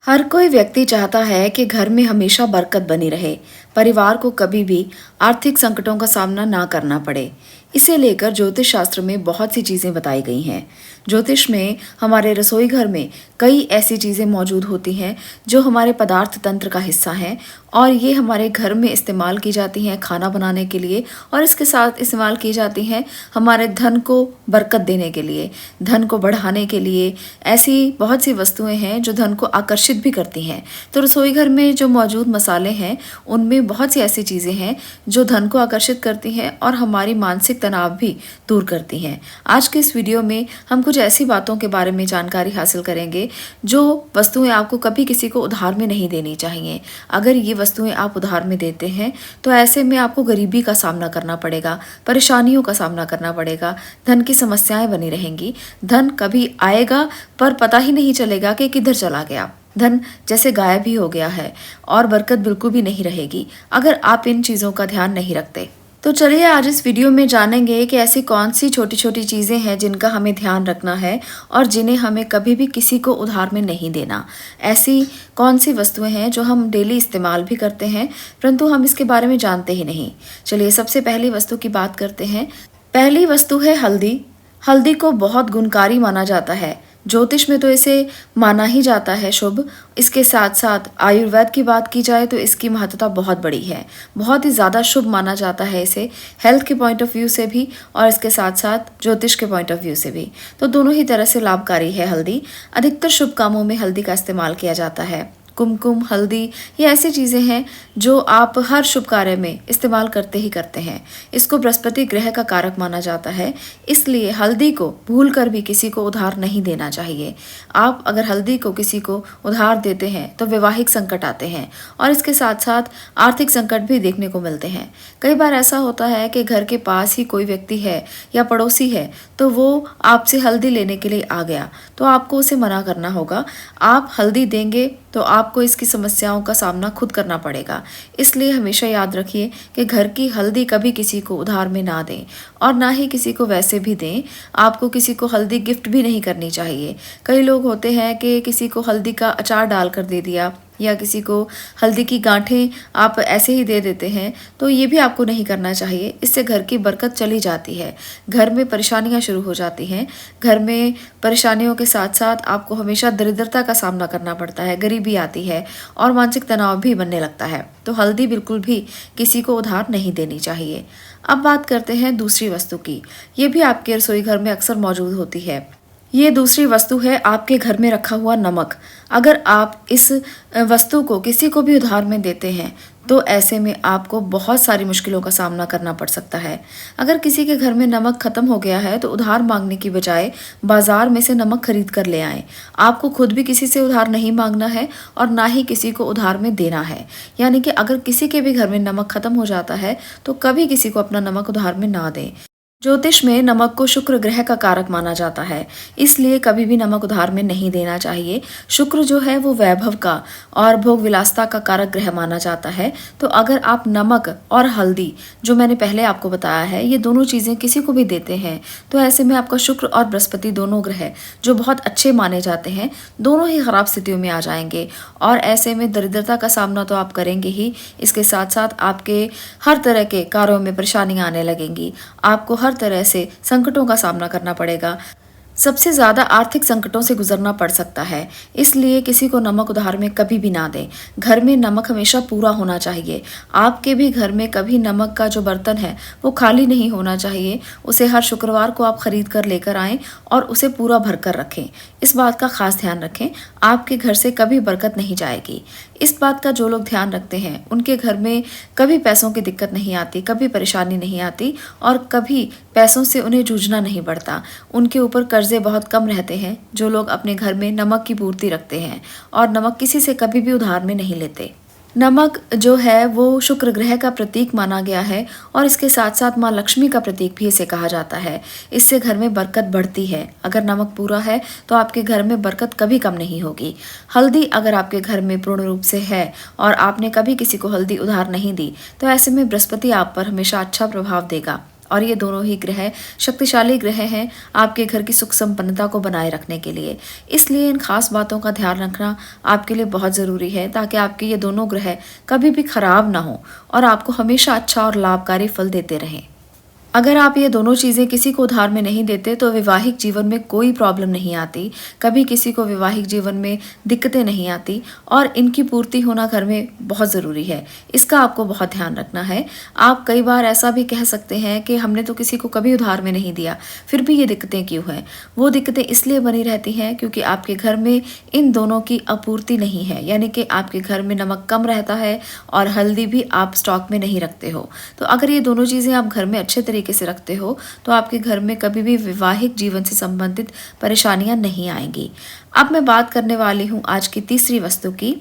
हर कोई व्यक्ति चाहता है कि घर में हमेशा बरकत बनी रहे, परिवार को कभी भी आर्थिक संकटों का सामना ना करना पड़े। इसे लेकर ज्योतिष शास्त्र में बहुत सी चीजें बताई गई हैं। ज्योतिष में हमारे रसोई घर में कई ऐसी चीजें मौजूद होती हैं जो हमारे पदार्थ तंत्र का हिस्सा हैं और ये हमारे घर में इस्तेमाल की जाती हैं खाना बनाने के लिए और इसके साथ इस्तेमाल की जाती हैं हमारे धन को बरकत देने के लिए, धन को बढ़ाने के लिए। ऐसी बहुत सी वस्तुएं हैं जो धन को आकर्षित भी करती हैं। तो रसोई घर में जो मौजूद मसाले हैं उनमें बहुत सी ऐसी चीजें हैं जो धन को आकर्षित करती हैं और हमारी मानसिक तनाव भी दूर करती हैं। आज के इस वीडियो में हम कुछ ऐसी बातों के बारे में जानकारी हासिल करेंगे जो वस्तुएं आपको कभी किसी को उधार में नहीं देनी चाहिए। अगर ये वस्तुएं आप उधार में देते हैं तो ऐसे में आपको गरीबी का सामना करना पड़ेगा, परेशानियों का सामना करना पड़ेगा, धन की समस्याएं बनी रहेंगी। धन कभी आएगा पर पता ही नहीं चलेगा कि किधर चला गया। धन जैसे गायब ही हो गया है और बरकत बिल्कुल भी नहीं रहेगी अगर आप इन चीज़ों का ध्यान नहीं रखते। तो चलिए आज इस वीडियो में जानेंगे कि ऐसी कौन सी छोटी छोटी चीज़ें हैं जिनका हमें ध्यान रखना है और जिन्हें हमें कभी भी किसी को उधार में नहीं देना। ऐसी कौन सी वस्तुएं हैं जो हम डेली इस्तेमाल भी करते हैं परंतु हम इसके बारे में जानते ही नहीं। चलिए सबसे पहली वस्तु की बात करते हैं। पहली वस्तु है हल्दी। हल्दी को बहुत गुणकारी माना जाता है। ज्योतिष में तो इसे माना ही जाता है शुभ। इसके साथ साथ आयुर्वेद की बात की जाए तो इसकी महत्ता बहुत बड़ी है, बहुत ही ज़्यादा शुभ माना जाता है इसे, हेल्थ के पॉइंट ऑफ व्यू से भी और इसके साथ साथ ज्योतिष के पॉइंट ऑफ व्यू से भी। तो दोनों ही तरह से लाभकारी है हल्दी। अधिकतर शुभ कामों में हल्दी का इस्तेमाल किया जाता है। कुमकुम, हल्दी ये ऐसी चीज़ें हैं जो आप हर शुभ कार्य में इस्तेमाल करते ही करते हैं। इसको बृहस्पति ग्रह का कारक माना जाता है, इसलिए हल्दी को भूल कर भी किसी को उधार नहीं देना चाहिए। आप अगर हल्दी को किसी को उधार देते हैं तो वैवाहिक संकट आते हैं और इसके साथ साथ आर्थिक संकट भी देखने को मिलते हैं। कई बार ऐसा होता है कि घर के पास ही कोई व्यक्ति है या पड़ोसी है तो वो आपसे हल्दी लेने के लिए आ गया तो आपको उसे मना करना होगा। आप हल्दी देंगे तो आपको इसकी समस्याओं का सामना खुद करना पड़ेगा। इसलिए हमेशा याद रखिए कि घर की हल्दी कभी किसी को उधार में ना दें और ना ही किसी को वैसे भी दें। आपको किसी को हल्दी गिफ्ट भी नहीं करनी चाहिए। कई लोग होते हैं कि किसी को हल्दी का अचार डाल कर दे दिया या किसी को हल्दी की गांठें आप ऐसे ही दे देते हैं, तो ये भी आपको नहीं करना चाहिए। इससे घर की बरकत चली जाती है, घर में परेशानियां शुरू हो जाती हैं। घर में परेशानियों के साथ साथ आपको हमेशा दरिद्रता का सामना करना पड़ता है, गरीबी आती है और मानसिक तनाव भी बनने लगता है। तो हल्दी बिल्कुल भी किसी को उधार नहीं देनी चाहिए। अब बात करते हैं दूसरी वस्तु की। ये भी आपके रसोई घर में अक्सर मौजूद होती है। ये दूसरी वस्तु है आपके घर में रखा हुआ नमक। अगर आप इस वस्तु को किसी को भी उधार में देते हैं तो ऐसे में आपको बहुत सारी मुश्किलों का सामना करना पड़ सकता है। अगर किसी के घर में नमक खत्म हो गया है तो उधार मांगने की बजाय बाजार में से नमक खरीद कर ले आएं। आपको खुद भी किसी से उधार नहीं मांगना है और ना ही किसी को उधार में देना है। यानी कि अगर किसी के भी घर में नमक खत्म हो जाता है तो कभी किसी को अपना नमक उधार में ना दें। ज्योतिष में नमक को शुक्र ग्रह का कारक माना जाता है, इसलिए कभी भी नमक उधार में नहीं देना चाहिए। शुक्र जो है वो वैभव का और भोग विलासता का कारक ग्रह माना जाता है। तो अगर आप नमक और हल्दी जो मैंने पहले आपको बताया है ये दोनों चीज़ें किसी को भी देते हैं तो ऐसे में आपका शुक्र और बृहस्पति दोनों ग्रह जो बहुत अच्छे माने जाते हैं दोनों ही खराब स्थितियों में आ जाएंगे और ऐसे में दरिद्रता का सामना तो आप करेंगे ही। इसके साथ साथ आपके हर तरह के कार्यों में परेशानियां आने लगेंगी। आपको हर तरह से संकटों का सामना करना पड़ेगा। सबसे ज़्यादा आर्थिक संकटों से गुजरना पड़ सकता है, इसलिए किसी को नमक उधार में कभी भी ना दें। घर में नमक हमेशा पूरा होना चाहिए। आपके भी घर में कभी नमक का जो बर्तन है वो खाली नहीं होना चाहिए। उसे हर शुक्रवार को आप खरीद कर लेकर आएं और उसे पूरा भर कर रखें। इस बात का खास ध्यान रखें, आपके घर से कभी बरकत नहीं जाएगी। इस बात का जो लोग ध्यान रखते हैं उनके घर में कभी पैसों की दिक्कत नहीं आती, कभी परेशानी नहीं आती और कभी पैसों से उन्हें जूझना नहीं पड़ता। उनके ऊपर कर्जे बहुत कम रहते हैं। जो लोग अपने घर में नमक की पूर्ति रखते हैं और नमक किसी से कभी भी उधार में नहीं लेते। नमक जो है वो शुक्र ग्रह का प्रतीक माना गया है और इसके साथ साथ माँ लक्ष्मी का प्रतीक भी इसे कहा जाता है। इससे घर में बरकत बढ़ती है। अगर नमक पूरा है तो आपके घर में बरकत कभी कम नहीं होगी। हल्दी अगर आपके घर में पूर्ण रूप से है और आपने कभी किसी को हल्दी उधार नहीं दी तो ऐसे में बृहस्पति आप पर हमेशा अच्छा प्रभाव देगा। और ये दोनों ही ग्रह शक्तिशाली ग्रह हैं आपके घर की सुख संपन्नता को बनाए रखने के लिए। इसलिए इन खास बातों का ध्यान रखना आपके लिए बहुत ज़रूरी है ताकि आपके ये दोनों ग्रह कभी भी खराब ना हो और आपको हमेशा अच्छा और लाभकारी फल देते रहें। अगर आप ये दोनों चीज़ें किसी को उधार में नहीं देते तो वैवाहिक जीवन में कोई प्रॉब्लम नहीं आती, कभी किसी को वैवाहिक जीवन में दिक्कतें नहीं आती और इनकी पूर्ति होना घर में बहुत ज़रूरी है। इसका आपको बहुत ध्यान रखना है। आप कई बार ऐसा भी कह सकते हैं कि हमने तो किसी को कभी उधार में नहीं दिया, फिर भी ये दिक्कतें क्यों हैं? वो दिक्कतें इसलिए बनी रहती हैं क्योंकि आपके घर में इन दोनों की आपूर्ति नहीं है, यानी कि आपके घर में नमक कम रहता है और हल्दी भी आप स्टॉक में नहीं रखते हो। तो अगर ये दोनों चीज़ें आप घर में अच्छे तरीके से रखते हो तो आपके घर में कभी भी वैवाहिक जीवन से संबंधित परेशानियां नहीं आएंगी। अब मैं बात करने वाली हूं आज की तीसरी वस्तु की।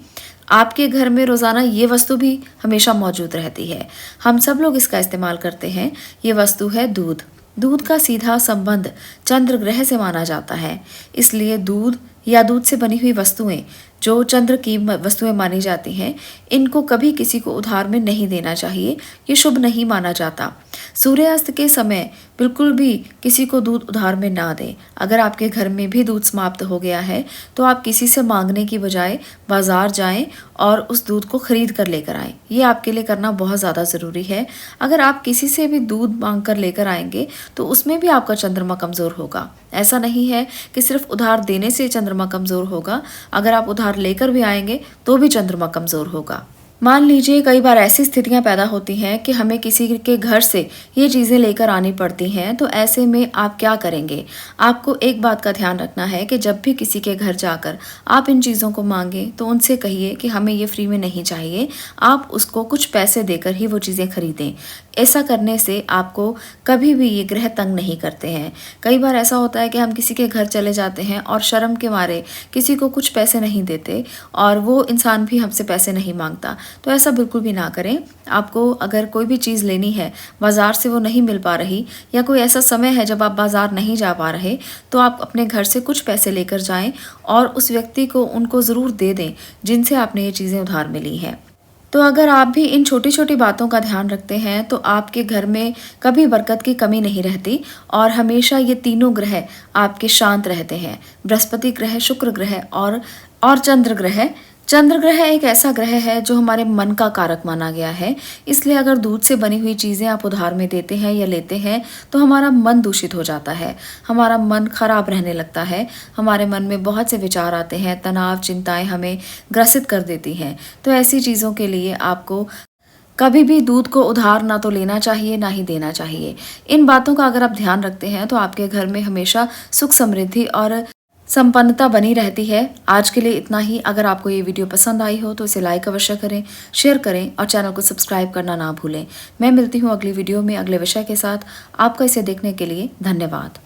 आपके घर में रोजाना ये वस्तु भी हमेशा मौजूद रहती है, हम सब लोग इसका इस्तेमाल करते हैं। ये वस्तु है दूध। दूध का सीधा संबंध चंद्र ग्रह से माना जाता है, इसलिए दूध या दूध से बनी हुई वस्तुएं जो चंद्र की वस्तुएं मानी जाती हैं, इनको कभी किसी को उधार में नहीं देना चाहिए। ये शुभ नहीं माना जाता। सूर्यास्त के समय बिल्कुल भी किसी को दूध उधार में ना दें। अगर आपके घर में भी दूध समाप्त हो गया है तो आप किसी से मांगने की बजाय बाजार जाएं और उस दूध को खरीद कर लेकर आएं। ये आपके लिए करना बहुत ज़्यादा ज़रूरी है। अगर आप किसी से भी दूध मांग कर लेकर आएंगे तो उसमें भी आपका चंद्रमा कमज़ोर होगा। ऐसा नहीं है कि सिर्फ उधार देने से चंद्रमा कमज़ोर होगा, अगर आप उधार लेकर भी आएंगे तो भी चंद्रमा कमज़ोर होगा। मान लीजिए कई बार ऐसी स्थितियां पैदा होती हैं कि हमें किसी के घर से ये चीज़ें लेकर आनी पड़ती हैं, तो ऐसे में आप क्या करेंगे? आपको एक बात का ध्यान रखना है कि जब भी किसी के घर जाकर आप इन चीज़ों को मांगें तो उनसे कहिए कि हमें ये फ्री में नहीं चाहिए, आप उसको कुछ पैसे देकर ही वो चीज़ें खरीदें। ऐसा करने से आपको कभी भी ये ग्रह तंग नहीं करते हैं। कई बार ऐसा होता है कि हम किसी के घर चले जाते हैं और शर्म के मारे किसी को कुछ पैसे नहीं देते और वो इंसान भी हमसे पैसे नहीं मांगता, तो ऐसा बिल्कुल भी ना करें। आपको अगर कोई भी चीज़ लेनी है, बाज़ार से वो नहीं मिल पा रही या कोई ऐसा समय है जब आप बाज़ार नहीं जा पा रहे, तो आप अपने घर से कुछ पैसे लेकर जाएं और उस व्यक्ति को उनको ज़रूर दे दें जिनसे आपने ये चीज़ें उधार मिली हैं। तो अगर आप भी इन छोटी छोटी बातों का ध्यान रखते हैं तो आपके घर में कभी बरकत की कमी नहीं रहती और हमेशा ये तीनों ग्रह आपके शांत रहते हैं। बृहस्पति ग्रह, शुक्र ग्रह और चंद्र ग्रह। चंद्र ग्रह एक ऐसा ग्रह है जो हमारे मन का कारक माना गया है, इसलिए अगर दूध से बनी हुई चीज़ें आप उधार में देते हैं या लेते हैं तो हमारा मन दूषित हो जाता है, हमारा मन खराब रहने लगता है, हमारे मन में बहुत से विचार आते हैं, तनाव, चिंताएं हमें ग्रसित कर देती हैं। तो ऐसी चीज़ों के लिए आपको कभी भी दूध को उधार ना तो लेना चाहिए ना ही देना चाहिए। इन बातों का अगर आप ध्यान रखते हैं तो आपके घर में हमेशा सुख, समृद्धि और संपन्नता बनी रहती है। आज के लिए इतना ही। अगर आपको ये वीडियो पसंद आई हो तो इसे लाइक अवश्य करें, शेयर करें और चैनल को सब्सक्राइब करना ना भूलें। मैं मिलती हूँ अगली वीडियो में अगले विषय के साथ। आपका इसे देखने के लिए धन्यवाद।